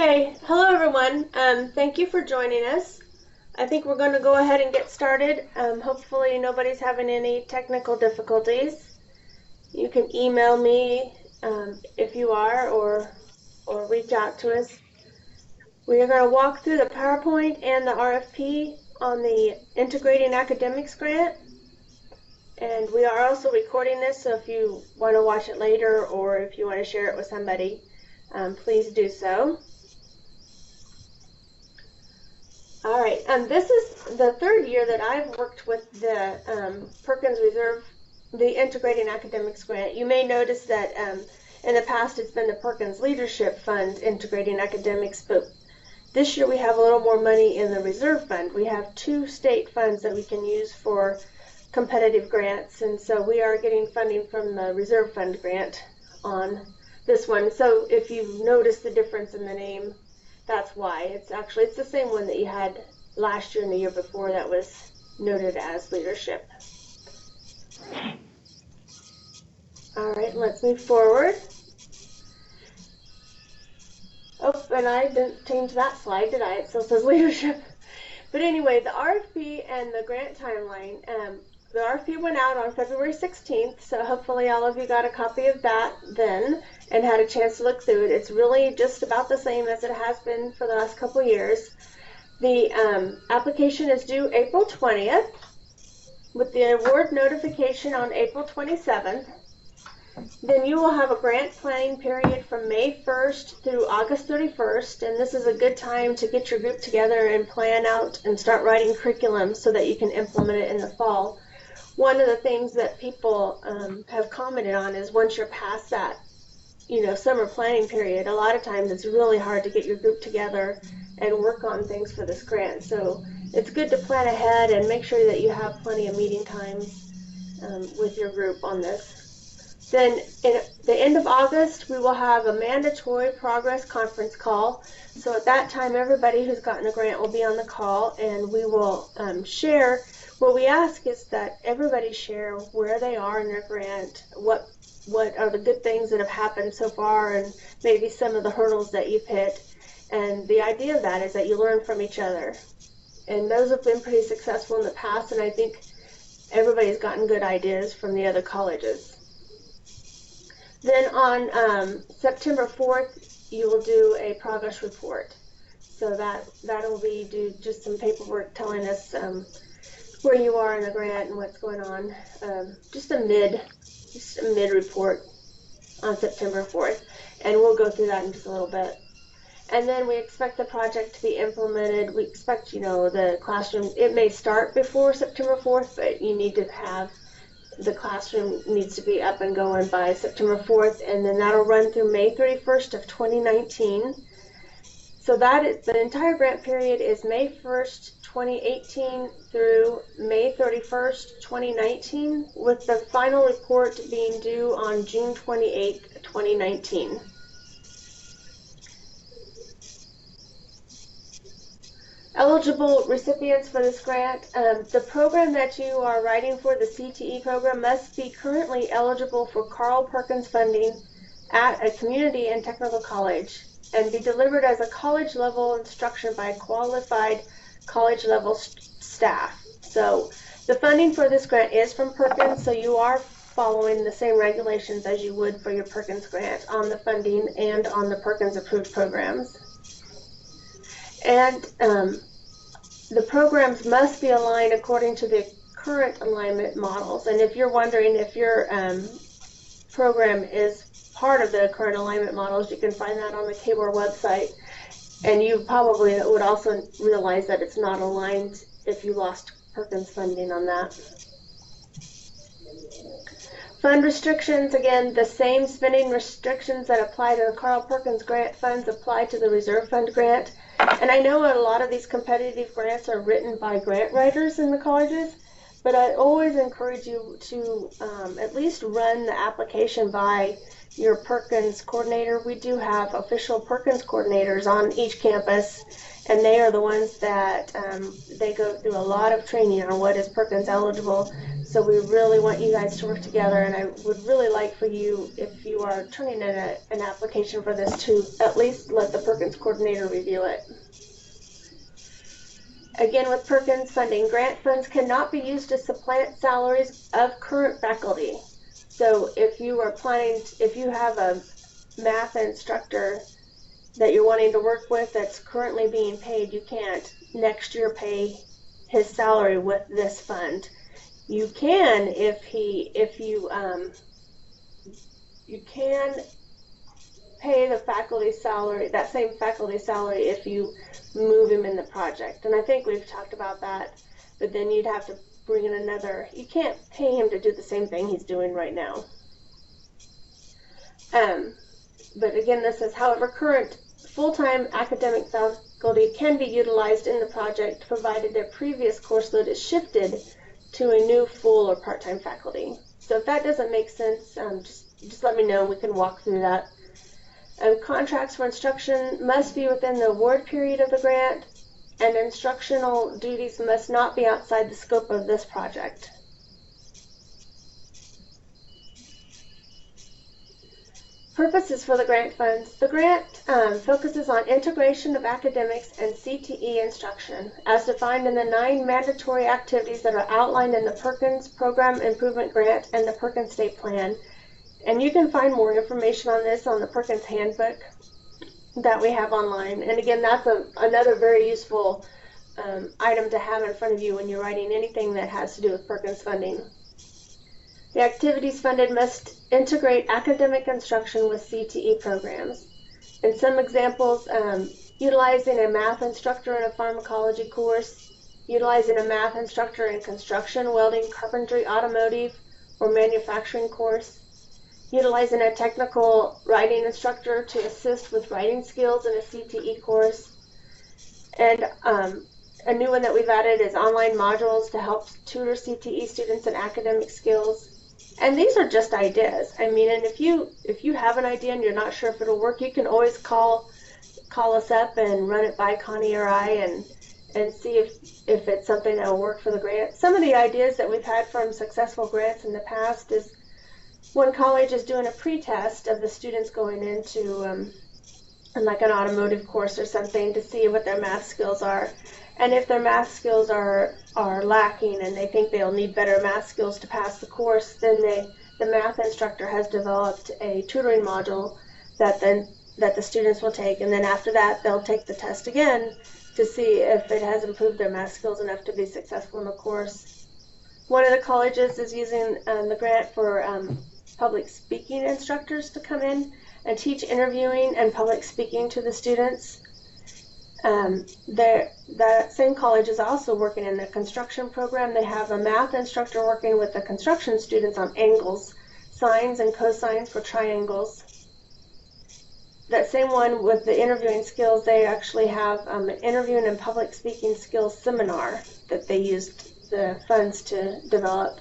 Okay, hello everyone. Thank you for joining us. I think we're going to go ahead and get started. Hopefully nobody's having any technical difficulties. You can email me if you are, or reach out to us. We are going to walk through the PowerPoint and the RFP on the Integrating Academics Grant. And we are also recording this, so if you want to watch it later or if you want to share it with somebody, please do so. All right, this is the third year that I've worked with the Perkins Reserve, the Integrating Academics Grant. You may notice that in the past it's been the Perkins Leadership Fund Integrating Academics, but this year we have a little more money in the Reserve Fund. We have two state funds that we can use for competitive grants, and so we are getting funding from the Reserve Fund grant on this one. So if you've noticed the difference in the name, that's why. It's the same one that you had last year and the year before that was noted as leadership. All right, let's move forward. Oh, and I didn't change that slide, did I? It still says leadership. But anyway, the RFP and the grant timeline. The RFP went out on February 16th, so hopefully all of you got a copy of that then and had a chance to look through it. It's really just about the same as it has been for the last couple years. The application is due April 20th with the award notification on April 27th. Then you will have a grant planning period from May 1st through August 31st, and this is a good time to get your group together and plan out and start writing curriculum so that you can implement it in the fall. One of the things that people have commented on is once you're past that, summer planning period, a lot of times it's really hard to get your group together and work on things for this grant. So it's good to plan ahead and make sure that you have plenty of meeting times with your group on this. Then in the end of August, we will have a mandatory progress conference call. So at that time, everybody who's gotten a grant will be on the call, and we will share. What we ask is that everybody share where they are in their grant, what are the good things that have happened so far, and maybe some of the hurdles that you've hit. And the idea of that is that you learn from each other. And those have been pretty successful in the past, and I think everybody's gotten good ideas from the other colleges. Then on September 4th, you will do a progress report. So that'll be just some paperwork telling us where you are in the grant and what's going on. Just a mid report on September 4th, and we'll go through that in just a little bit. And then we expect the project to be implemented. We expect, the classroom, it may start before September 4th, but you need to have, the classroom needs to be up and going by September 4th, and then that'll run through May 31st of 2019. So the entire grant period is May 1st, 2018 through May 31st, 2019, with the final report being due on June 28th, 2019. Eligible recipients for this grant, the program that you are writing for, the CTE program, must be currently eligible for Carl Perkins funding at a community and technical college and be delivered as a college-level instruction by qualified college-level staff. So the funding for this grant is from Perkins, so you are following the same regulations as you would for your Perkins grant on the funding and on the Perkins-approved programs. And the programs must be aligned according to the current alignment models. And if you're wondering if your program is part of the current alignment models, you can find that on the KBOR website. And you probably would also realize that it's not aligned if you lost Perkins funding on that. Fund restrictions, again, the same spending restrictions that apply to the Carl Perkins grant funds apply to the Reserve Fund grant. And I know a lot of these competitive grants are written by grant writers in the colleges, but I always encourage you to at least run the application by your Perkins coordinator. We do have official Perkins coordinators on each campus, and they are the ones that they go through a lot of training on what is Perkins eligible. So we really want you guys to work together, and I would really like for you, if you are turning in an application for this, to at least let the Perkins coordinator review it. Again, with Perkins funding, grant funds cannot be used to supplant salaries of current faculty. So if you are planning, if you have a math instructor that you're wanting to work with that's currently being paid, you can't next year pay his salary with this fund. You can you can pay the faculty salary, that same faculty salary, if you move him in the project. And I think we've talked about that, but then you'd have to bring in another, you can't pay him to do the same thing he's doing right now. But again, this says, however, current full-time academic faculty can be utilized in the project provided their previous course load is shifted to a new full or part-time faculty. So if that doesn't make sense, just let me know. We can walk through that. Contracts for instruction must be within the award period of the grant, and instructional duties must not be outside the scope of this project. Purposes for the grant funds. The grant focuses on integration of academics and CTE instruction as defined in the 9 mandatory activities that are outlined in the Perkins Program Improvement Grant and the Perkins State Plan. And you can find more information on this on the Perkins Handbook that we have online. And again, that's another very useful item to have in front of you when you're writing anything that has to do with Perkins funding. The activities funded must integrate academic instruction with CTE programs. And some examples, utilizing a math instructor in a pharmacology course, utilizing a math instructor in construction, welding, carpentry, automotive, or manufacturing course, utilizing a technical writing instructor to assist with writing skills in a CTE course. And a new one that we've added is online modules to help tutor CTE students in academic skills. And these are just ideas. I mean, and if you have an idea and you're not sure if it'll work, you can always call us up and run it by Connie or I and see if it's something that will work for the grant. Some of the ideas that we've had from successful grants in the past is one college is doing a pre-test of the students going into like an automotive course or something to see what their math skills are. And if their math skills are lacking and they think they'll need better math skills to pass the course, then the math instructor has developed a tutoring module that the students will take, and then after that they'll take the test again to see if it has improved their math skills enough to be successful in the course. One of the colleges is using the grant for public speaking instructors to come in and teach interviewing and public speaking to the students. That same college is also working in the construction program. They have a math instructor working with the construction students on angles, sines and cosines for triangles. That same one with the interviewing skills, they actually have an interviewing and public speaking skills seminar that they used the funds to develop.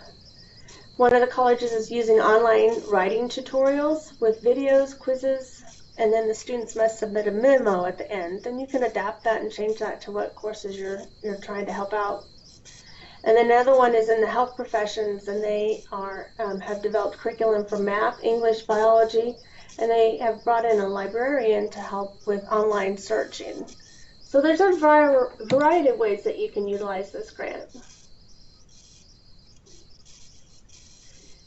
One of the colleges is using online writing tutorials with videos, quizzes, and then the students must submit a memo at the end. Then you can adapt that and change that to what courses you're trying to help out. And then another one is in the health professions, and they have developed curriculum for math, English, biology, and they have brought in a librarian to help with online searching. So there's a variety of ways that you can utilize this grant.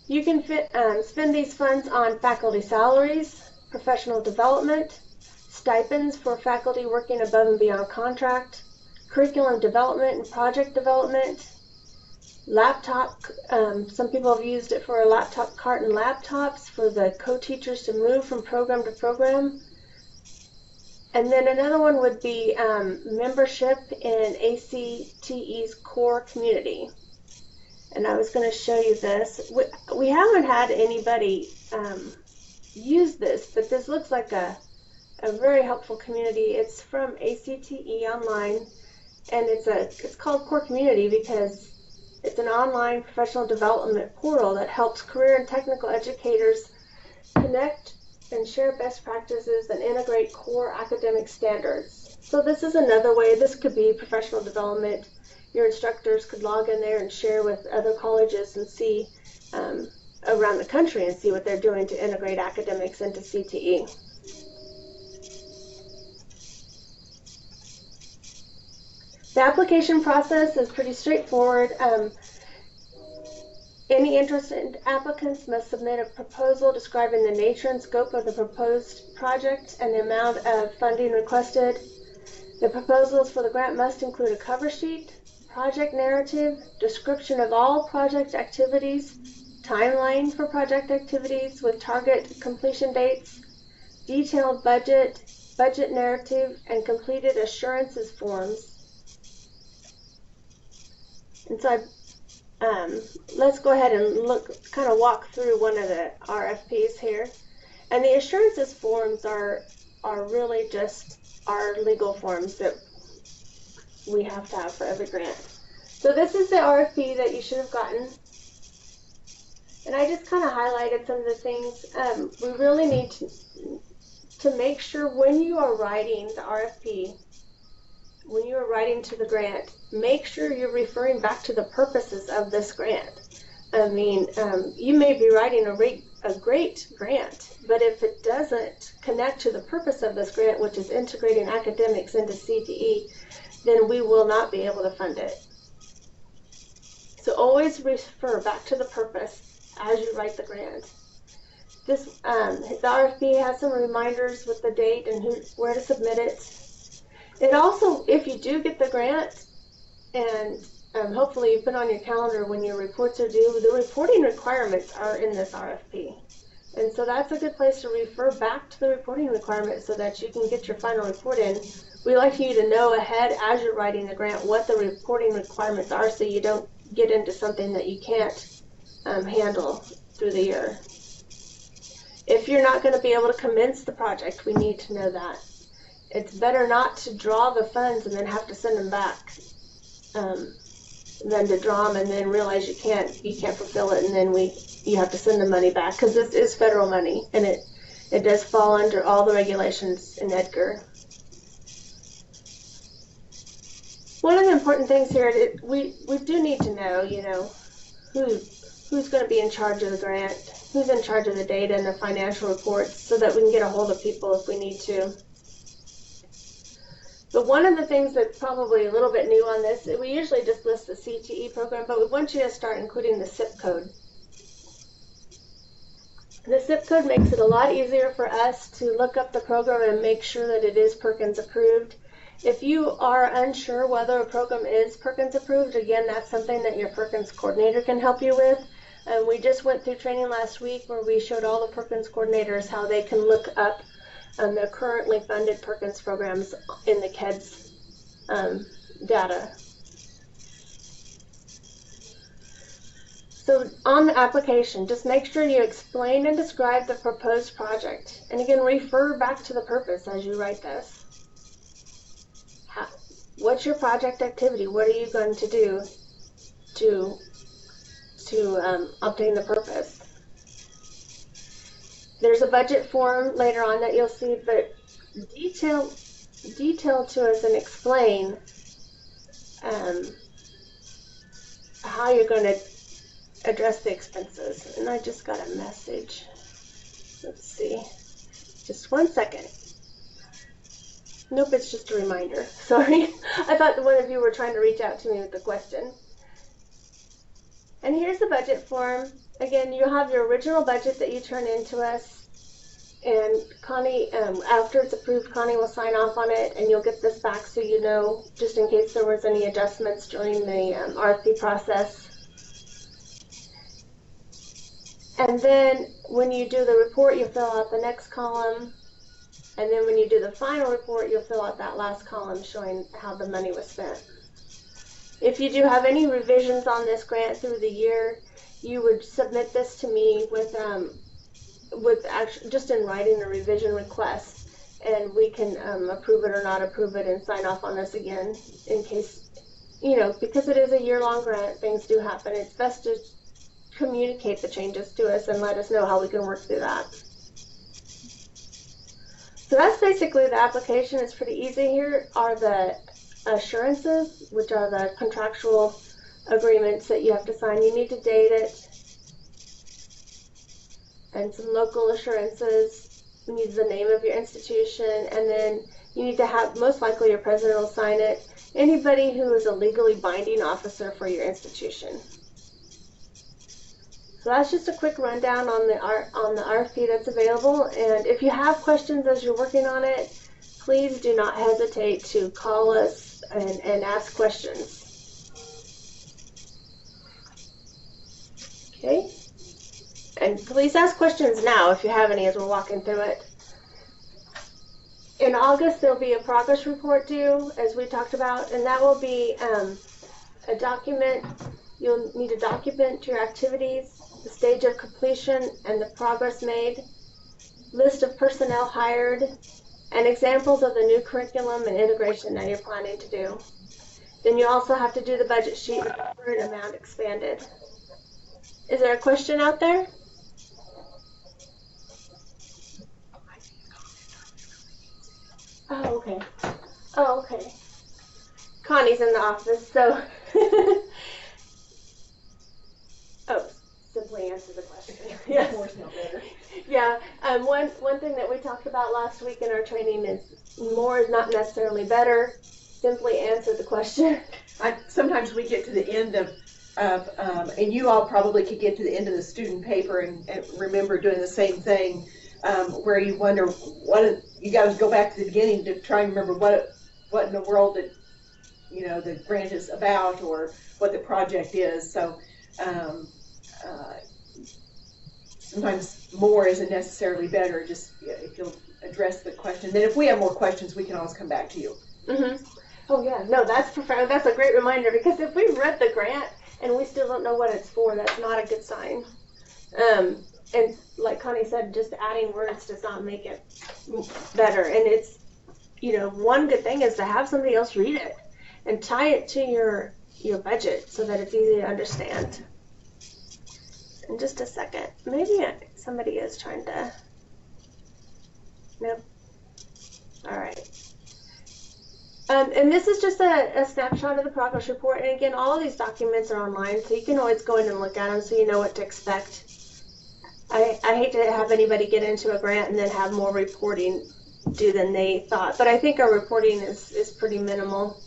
You can spend these funds on faculty salaries, professional development, stipends for faculty working above and beyond contract, curriculum development and project development, laptop, some people have used it for a laptop cart and laptops for the co-teachers to move from program to program. And then another one would be membership in ACTE's core community. And I was going to show you this. We haven't had anybody use this, but this looks like a very helpful community. It's from ACTE Online, and it's called Core Community because it's an online professional development portal that helps career and technical educators connect and share best practices and integrate core academic standards. So this is another way. This could be professional development your instructors could log in there and share with other colleges and see around the country and see what they're doing to integrate academics into CTE. The application process is pretty straightforward. Any interested applicants must submit a proposal describing the nature and scope of the proposed project and the amount of funding requested. The proposals for the grant must include a cover sheet, project narrative, description of all project activities, timeline for project activities with target completion dates, detailed budget narrative, and completed assurances forms. And so let's go ahead and kind of walk through one of the RFPs here. And the assurances forms are really just our legal forms that we have to have for every grant. So this is the RFP that you should have gotten. And I just kind of highlighted some of the things. We really need to make sure when you are writing the RFP, when you are writing to the grant, make sure you're referring back to the purposes of this grant. I mean, you may be writing a great grant, but if it doesn't connect to the purpose of this grant, which is integrating academics into CTE, then we will not be able to fund it. So always refer back to the purpose as you write the grant. This the RFP has some reminders with the date and where to submit it. It also, if you do get the grant, and hopefully you put on your calendar when your reports are due, the reporting requirements are in this RFP. And so that's a good place to refer back to the reporting requirements so that you can get your final report in. We like you to know ahead as you're writing the grant what the reporting requirements are so you don't get into something that you can't handle through the year. If you're not going to be able to commence the project, we need to know that. It's better not to draw the funds and then have to send them back than to draw them and then realize you can't fulfill it, and then you have to send the money back, because this is federal money and it does fall under all the regulations in EDGAR. One of the important things here, we do need to know, who's going to be in charge of the grant, who's in charge of the data and the financial reports, so that we can get a hold of people if we need to. But one of the things that's probably a little bit new on this, we usually just list the CTE program, but we want you to start including the zip code. The zip code makes it a lot easier for us to look up the program and make sure that it is Perkins approved. If you are unsure whether a program is Perkins approved, again, that's something that your Perkins coordinator can help you with. We just went through training last week where we showed all the Perkins coordinators how they can look up the currently funded Perkins programs in the KEDS data. So on the application, just make sure you explain and describe the proposed project. And again, refer back to the purpose as you write this. What's your project activity? What are you going to do to obtain the purpose? There's a budget form later on that you'll see, but detail to us and explain how you're going to address the expenses. And I just got a message. Let's see. Just 1 second. Nope, it's just a reminder. Sorry. I thought one of you were trying to reach out to me with a question. And here's the budget form. Again, you have your original budget that you turn in to us, and Connie, after it's approved, Connie will sign off on it, and you'll get this back so you know, just in case there was any adjustments during the RFP process. And then when you do the report, you fill out the next column, and then when you do the final report, you'll fill out that last column showing how the money was spent. If you do have any revisions on this grant through the year, you would submit this to me with actually just in writing a revision request, and we can approve it or not approve it and sign off on this again in case, because it is a year-long grant, things do happen. It's best to communicate the changes to us and let us know how we can work through that. So that's basically the application. It's pretty easy. Here are the assurances, which are the contractual agreements that you have to sign. You need to date it, and some local assurances. You need the name of your institution, and then you need to have, most likely your president will sign it, anybody who is a legally binding officer for your institution. So that's just a quick rundown on the RFP that's available. And if you have questions as you're working on it, please do not hesitate to call us and ask questions. Okay? And please ask questions now if you have any as we're walking through it. In August, there'll be a progress report due, as we talked about, and that will be a document. You'll need to document your activities, the stage of completion, and the progress made, list of personnel hired, and examples of the new curriculum and integration that you're planning to do. Then you also have to do the budget sheet with the current amount expanded. Is there a question out there? Oh, okay. Oh, okay. Connie's in the office, so. Oh, simply answer the question. Yes. Yeah. One thing that we talked about last week in our training is more is not necessarily better. Simply answer the question. Sometimes we get to the end of and you all probably could get to the end of the student paper and remember doing the same thing, where you wonder you got to go back to the beginning to try and remember what in the world that the grant is about or what the project is. So sometimes more isn't necessarily better. Just if you'll address the question, then if we have more questions, we can always come back to you. Mm-hmm. Oh yeah, no, that's profound. That's a great reminder, because if we've read the grant and we still don't know what it's for, that's not a good sign. And like Connie said, just adding words does not make it better. And it's, one good thing is to have somebody else read it and tie it to your budget so that it's easy to understand. In just a second, maybe somebody is trying to. Nope. All right. And this is just a snapshot of the progress report. And again, all of these documents are online, so you can always go in and look at them so you know what to expect. I hate to have anybody get into a grant and then have more reporting due than they thought, but I think our reporting is pretty minimal.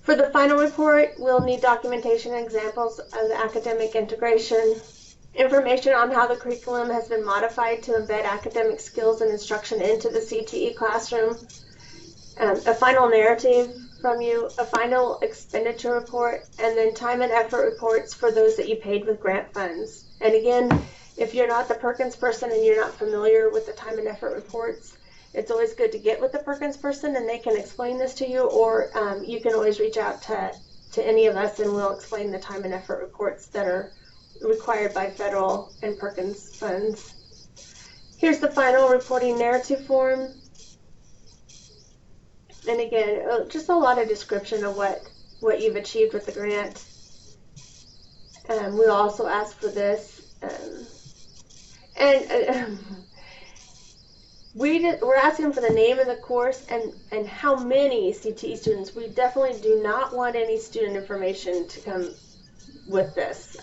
For the final report, we'll need documentation and examples of the academic integration, information on how the curriculum has been modified to embed academic skills and instruction into the CTE classroom, a final narrative from you, a final expenditure report, and then time and effort reports for those that you paid with grant funds. And again, if you're not the Perkins person and you're not familiar with the time and effort reports, it's always good to get with the Perkins person and they can explain this to you, or you can always reach out to any of us and we'll explain the time and effort reports that are required by federal and Perkins funds. Here's the final reporting narrative form. And again, just a lot of description of what you've achieved with the grant. We'll also ask for this. We're asking for the name of the course and how many CTE students. We definitely do not want any student information to come with this.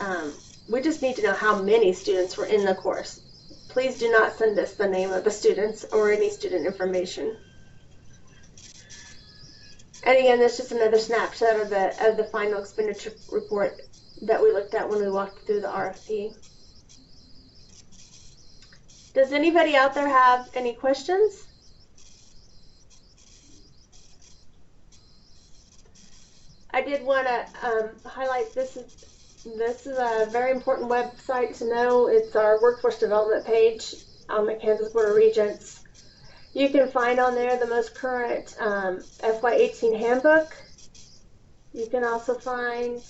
We just need to know how many students were in the course. Please do not send us the name of the students or any student information. And again, this is just another snapshot of the final expenditure report that we looked at when we walked through the RFP. Does anybody out there have any questions? I did want to highlight this is a very important website to know. It's our workforce development page on the Kansas Board of Regents. You can find on there the most current FY18 handbook. You can also find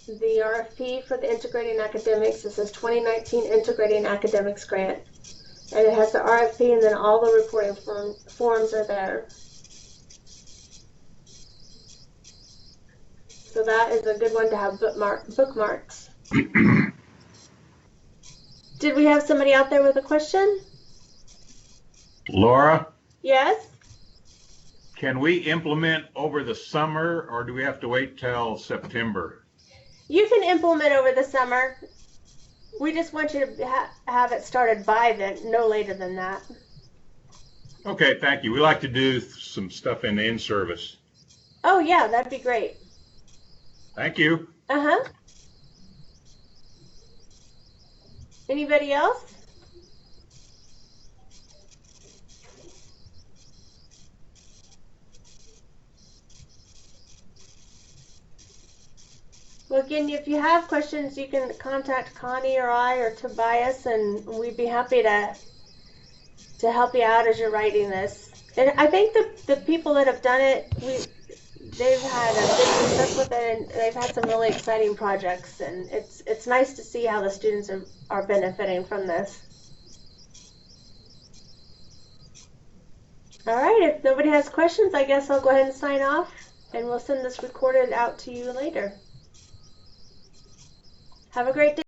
the RFP for the Integrating Academics. This is 2019 Integrating Academics Grant. And it has the RFP and then all the reporting forms are there. So that is a good one to have bookmarks. Did we have somebody out there with a question? Laura? Yes? Can we implement over the summer, or do we have to wait till September? You can implement over the summer. We just want you to have it started by then, no later than that. Okay, thank you. We like to do some stuff in the in-service. Oh yeah, that'd be great. Thank you. Uh-huh. Anybody else? Well, again, if you have questions, you can contact Connie or I or Tobias, and we'd be happy to help you out as you're writing this. And I think the people that have done it, they've had a good success with it, and they've had some really exciting projects, and it's nice to see how the students are benefiting from this. All right, if nobody has questions, I guess I'll go ahead and sign off, and we'll send this recorded out to you later. Have a great day.